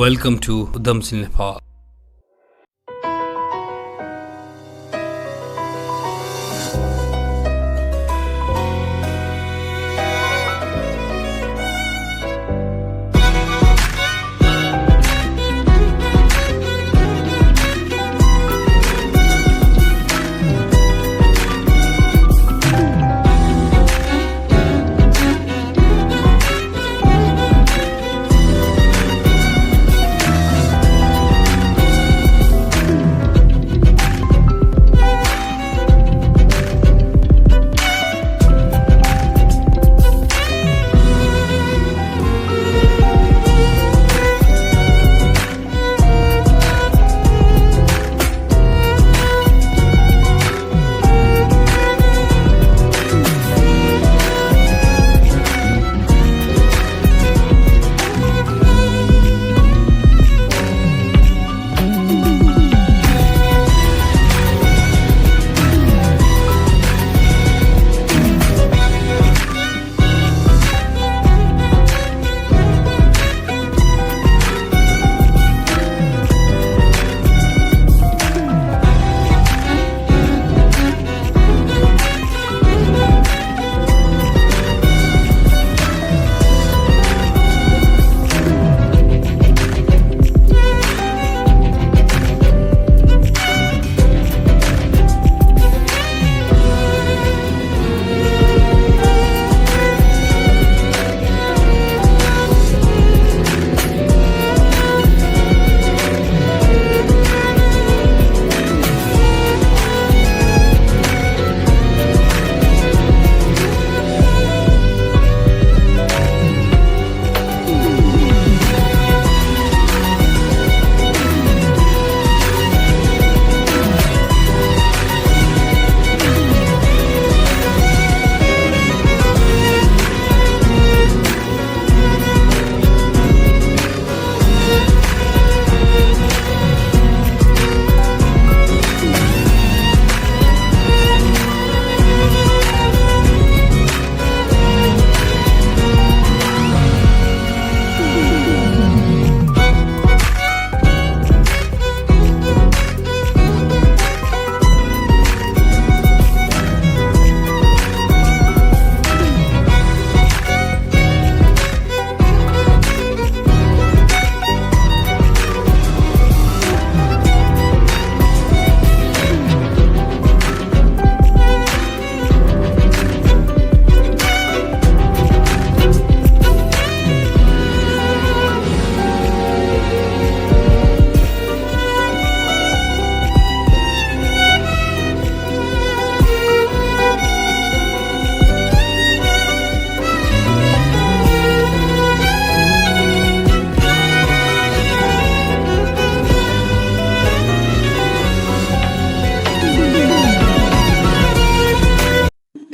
Welcome to Udhamsil Nepal.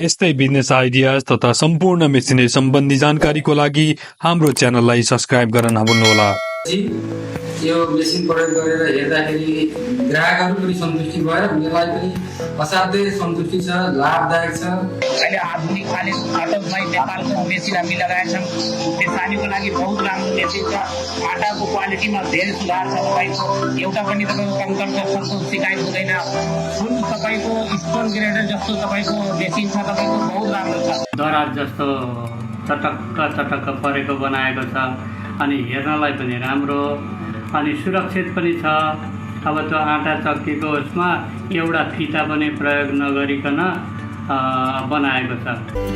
यस्तै business ideas तथा सम्पूर्ण मेसिनरी सम्बन्धी जानकारीको लागि हाम्रो च्यानललाई सब्स्क्राइब गर्न नभुल्नुहोला। यो मेसिन प्रयोग गरेर हेर्दाखेरि ग्राहकहरू पनि सन्तुष्टि भएर उनीहरूलाई पनि असाध्यै सन्तुष्टि छ, लाभदायक छ। अहिले आधुनिक खाले आटामै नेपालको मेसिन हामी लगाएका छौँ। पेसानीको लागि बहुत राम्रो मेसिन छ। आटाको क्वालिटीमा धेरै सुधार छ। तपाईँको एउटा पनि तपाईँको कम्प्युटरको शिकायत हुँदैन। फुल तपाईँको स्टोन ग्रेडर जस्तो तपाईँको मेसिन छ, तपाईँको बहुत राम्रो छ। दराज जस्तो चटक्क परेको बनाएको छ अनि हेर्नलाई पनि राम्रो अनि सुरक्षित पनि छ। अब त्यो आँटा चक्कीको उसमा एउटा फिता पनि प्रयोग नगरिकन बनाएको छ।